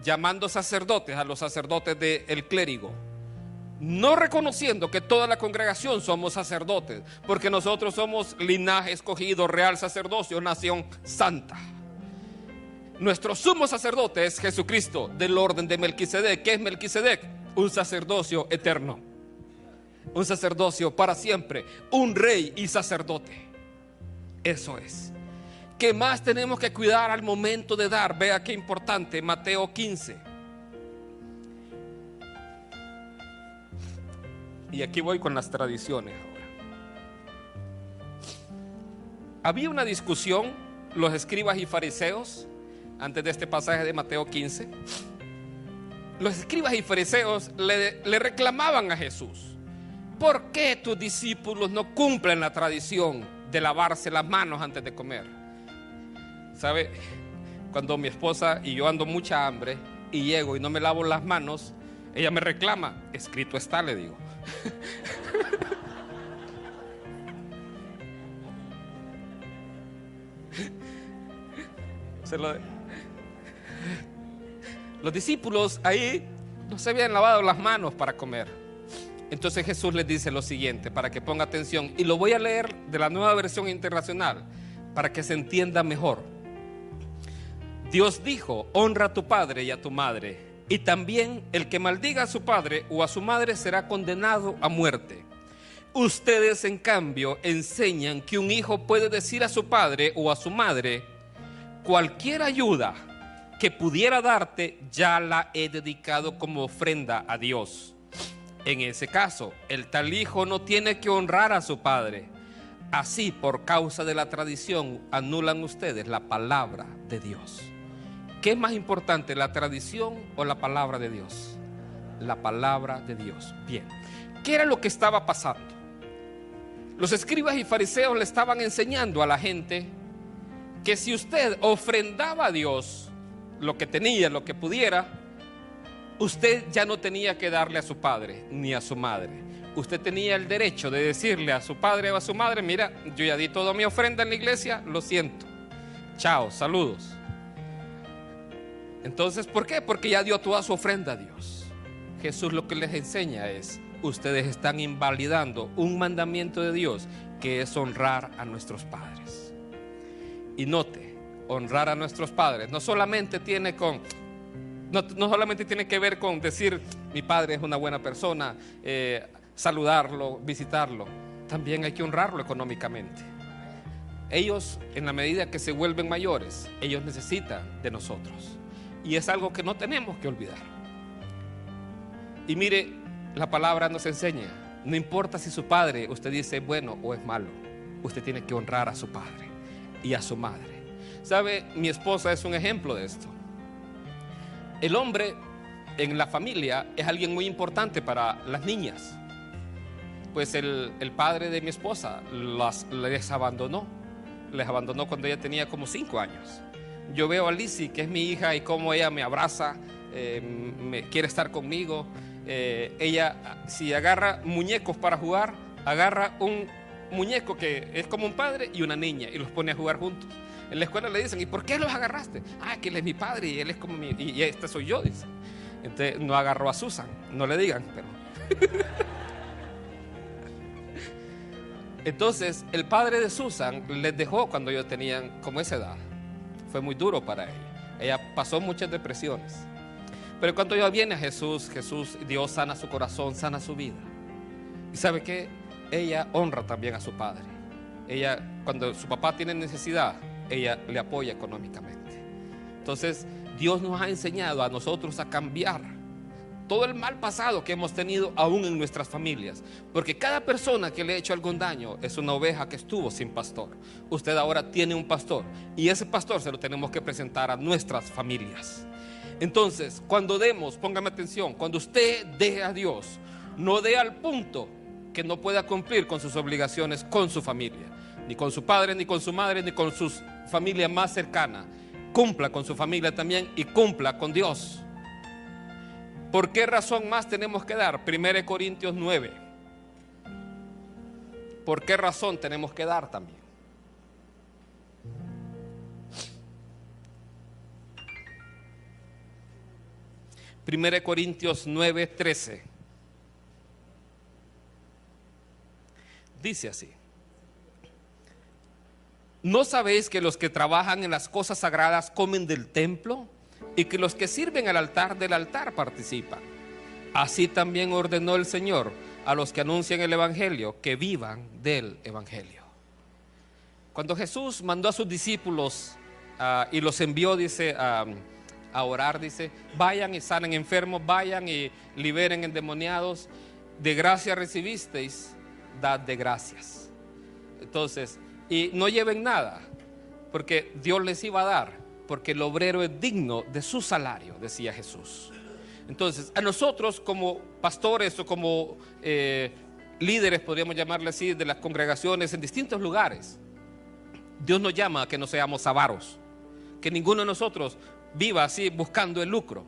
llamando sacerdotes a los sacerdotes del clérigo, no reconociendo que toda la congregación somos sacerdotes, porque nosotros somos linaje escogido, real sacerdocio, nación santa. Nuestro sumo sacerdote es Jesucristo, del orden de Melquisedec. ¿Qué es Melquisedec? Un sacerdocio eterno, un sacerdocio para siempre, un rey y sacerdote. Eso es. ¿Qué más tenemos que cuidar al momento de dar? Vea qué importante, Mateo 15. Y aquí voy con las tradiciones ahora. Había una discusión, los escribas y fariseos, antes de este pasaje de Mateo 15. Los escribas y fariseos le reclamaban a Jesús: ¿por qué tus discípulos no cumplen la tradición de lavarse las manos antes de comer? ¿Sabe? Cuando mi esposa y yo ando mucha hambre y llego y no me lavo las manos, ella me reclama. Escrito está, le digo. Los discípulos ahí no se habían lavado las manos para comer. Entonces Jesús les dice lo siguiente, para que ponga atención, y lo voy a leer de la Nueva Versión Internacional para que se entienda mejor. Dios dijo: honra a tu padre y a tu madre, y también el que maldiga a su padre o a su madre será condenado a muerte. Ustedes, en cambio, enseñan que un hijo puede decir a su padre o a su madre: cualquier ayuda que pudiera darte ya la he dedicado como ofrenda a Dios. En ese caso, el tal hijo no tiene que honrar a su padre. Así, por causa de la tradición, anulan ustedes la palabra de Dios. ¿Qué es más importante, la tradición o la palabra de Dios? La palabra de Dios. Bien, ¿qué era lo que estaba pasando? Los escribas y fariseos le estaban enseñando a la gente que si usted ofrendaba a Dios lo que tenía, lo que pudiera, usted ya no tenía que darle a su padre ni a su madre. Usted tenía el derecho de decirle a su padre o a su madre: mira, yo ya di toda mi ofrenda en la iglesia, lo siento, chao, saludos. Entonces, ¿por qué? Porque ya dio toda su ofrenda a Dios. Jesús lo que les enseña es: ustedes están invalidando un mandamiento de Dios, que es honrar a nuestros padres. Y note, honrar a nuestros padres no solamente tiene No solamente tiene que ver con decir mi padre es una buena persona, saludarlo, visitarlo. También hay que honrarlo económicamente. Ellos, en la medida que se vuelven mayores, ellos necesitan de nosotros. Y es algo que no tenemos que olvidar. Y mire, la palabra nos enseña, no importa si su padre, usted dice, es bueno o es malo, usted tiene que honrar a su padre y a su madre. ¿Sabe? Mi esposa es un ejemplo de esto. El hombre en la familia es alguien muy importante para las niñas. Pues el padre de mi esposa les abandonó cuando ella tenía como 5 años. Yo veo a Lizzie, que es mi hija, y cómo ella me abraza, me quiere estar conmigo. Ella, si agarra muñecos para jugar, agarra un muñeco que es como un padre y una niña, y los pone a jugar juntos. En la escuela le dicen, ¿y por qué los agarraste? Ah, que él es mi padre y él es como y este soy yo, dice. Entonces no agarró a Susan, no le digan, pero entonces el padre de Susan les dejó cuando ellos tenían como esa edad. Fue muy duro para ella. Ella pasó muchas depresiones. Pero cuando ella viene a Jesús, Dios sana su corazón, sana su vida. ¿Y sabe qué? Ella honra también a su padre. Ella, cuando su papá tiene necesidad, ella le apoya económicamente. Entonces Dios nos ha enseñado a nosotros a cambiar todo el mal pasado que hemos tenido aún en nuestras familias, porque cada persona que le ha hecho algún daño es una oveja que estuvo sin pastor. Usted ahora tiene un pastor, y ese pastor se lo tenemos que presentar a nuestras familias. Entonces, cuando demos, póngame atención, cuando usted dé a Dios, no dé al punto que no pueda cumplir con sus obligaciones con su familia, ni con su padre, ni con su madre, ni con su familia más cercana. Cumpla con su familia también y cumpla con Dios. ¿Por qué razón más tenemos que dar? 1 Corintios 9. ¿Por qué razón tenemos que dar también? Primera Corintios 9:13. Dice así: ¿no sabéis que los que trabajan en las cosas sagradas comen del templo, y que los que sirven al altar del altar participan? Así también ordenó el Señor a los que anuncian el Evangelio que vivan del Evangelio. Cuando Jesús mandó a sus discípulos y los envió, dice, a orar, dice, vayan y sanen enfermos, vayan y liberen endemoniados, de gracia recibisteis, dad de gracias. Entonces, y no lleven nada, porque Dios les iba a dar, porque el obrero es digno de su salario, decía Jesús. Entonces, a nosotros como pastores o como líderes, podríamos llamarle así, de las congregaciones en distintos lugares, Dios nos llama a que no seamos avaros, que ninguno de nosotros viva así buscando el lucro,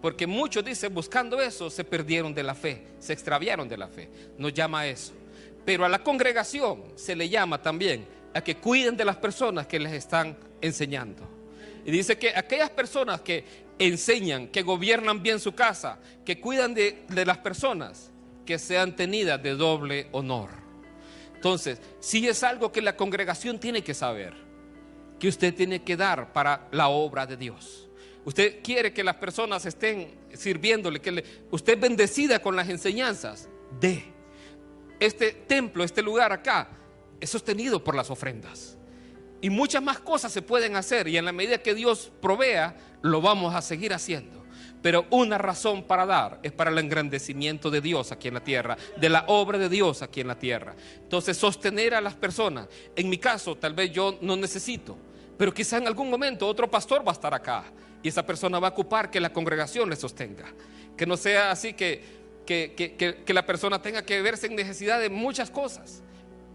porque muchos dicen, buscando eso se perdieron de la fe, se extraviaron de la fe. Nos llama a eso. Pero a la congregación se le llama también a que cuiden de las personas que les están enseñando. Y dice que aquellas personas que enseñan, que gobiernan bien su casa, que cuidan de las personas, que sean tenidas de doble honor. Entonces, sí es algo que la congregación tiene que saber, que usted tiene que dar para la obra de Dios. Usted quiere que las personas estén sirviéndole, usted es bendecida con las enseñanzas. Este templo, este lugar acá, es sostenido por las ofrendas. Y muchas más cosas se pueden hacer, y en la medida que Dios provea, lo vamos a seguir haciendo. Pero una razón para dar es para el engrandecimiento de Dios aquí en la tierra, de la obra de Dios aquí en la tierra. Entonces, sostener a las personas. En mi caso, tal vez yo no necesito, pero quizá en algún momento otro pastor va a estar acá, y esa persona va a ocupar que la congregación le sostenga. Que no sea así que la persona tenga que verse en necesidad de muchas cosas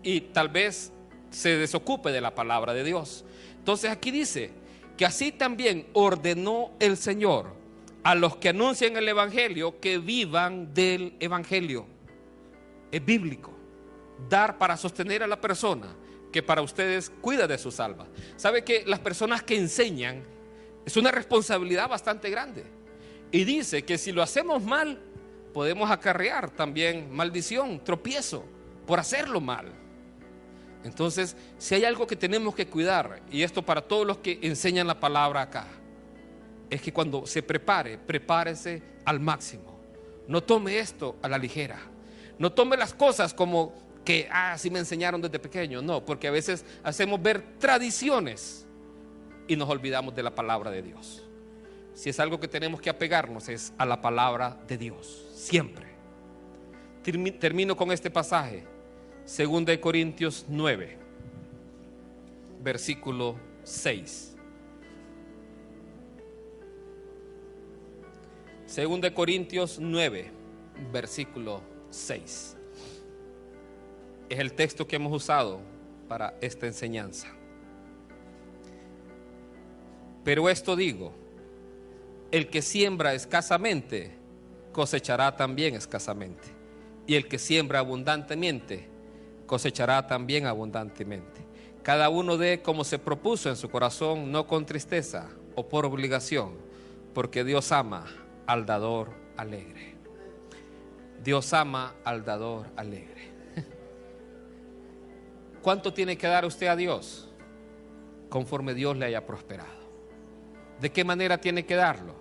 y tal vez se desocupe de la palabra de Dios. Entonces aquí dice que así también ordenó el Señor a los que anuncian el Evangelio que vivan del Evangelio. Es bíblico dar para sostener a la persona que para ustedes cuida de sus almas. Sabe que las personas que enseñan es una responsabilidad bastante grande, y dice que si lo hacemos mal podemos acarrear también maldición, tropiezo por hacerlo mal. Entonces, si hay algo que tenemos que cuidar, y esto para todos los que enseñan la palabra acá, es que cuando se prepare, prepárese al máximo. No tome esto a la ligera. No tome las cosas como que, así me enseñaron desde pequeño. No, porque a veces hacemos ver tradiciones y nos olvidamos de la palabra de Dios. Si es algo que tenemos que apegarnos, es a la palabra de Dios, siempre. Termino con este pasaje, 2 Corintios 9, versículo 6. 2 Corintios 9, versículo 6. Es el texto que hemos usado para esta enseñanza. Pero esto digo: el que siembra escasamente, cosechará también escasamente. Y el que siembra abundantemente, cosechará también abundantemente. Cada uno dé como se propuso en su corazón, no con tristeza o por obligación, porque Dios ama al dador alegre. Dios ama al dador alegre. ¿Cuánto tiene que dar usted a Dios? Conforme Dios le haya prosperado. ¿De qué manera tiene que darlo?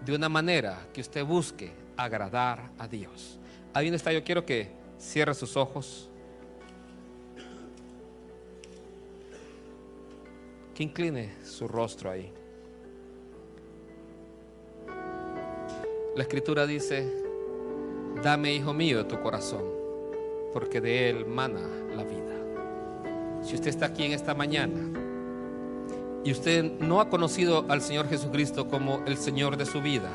De una manera que usted busque agradar a Dios. Ahí donde está, yo quiero que cierre sus ojos, que incline su rostro ahí. La Escritura dice: dame, hijo mío, tu corazón, porque de él mana la vida. Si usted está aquí en esta mañana y usted no ha conocido al Señor Jesucristo como el Señor de su vida,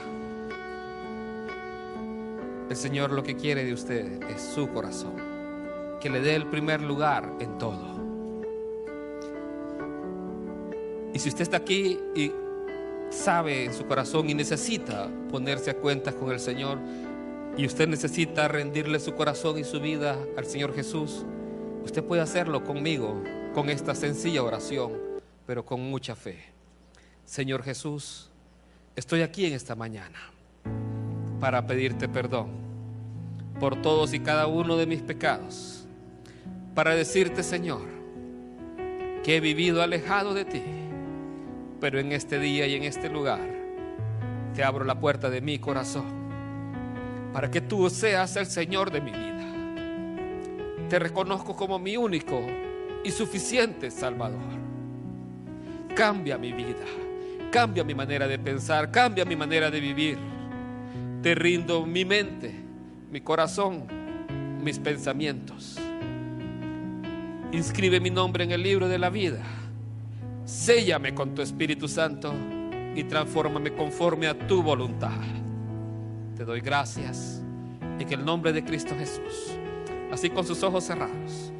el Señor lo que quiere de usted es su corazón, que le dé el primer lugar en todo. Y si usted está aquí y sabe en su corazón y necesita ponerse a cuentas con el Señor, y usted necesita rendirle su corazón y su vida al Señor Jesús, usted puede hacerlo conmigo, con esta sencilla oración, pero con mucha fe. Señor Jesús, estoy aquí en esta mañana para pedirte perdón por todos y cada uno de mis pecados, para decirte, Señor, que he vivido alejado de ti, pero en este día y en este lugar te abro la puerta de mi corazón para que tú seas el Señor de mi vida. Te reconozco como mi único y suficiente Salvador. Cambia mi vida, cambia mi manera de pensar, cambia mi manera de vivir. Te rindo mi mente, mi corazón, mis pensamientos. Inscribe mi nombre en el libro de la vida. Séllame con tu Espíritu Santo y transfórmame conforme a tu voluntad. Te doy gracias en el nombre de Cristo Jesús. Así, con sus ojos cerrados,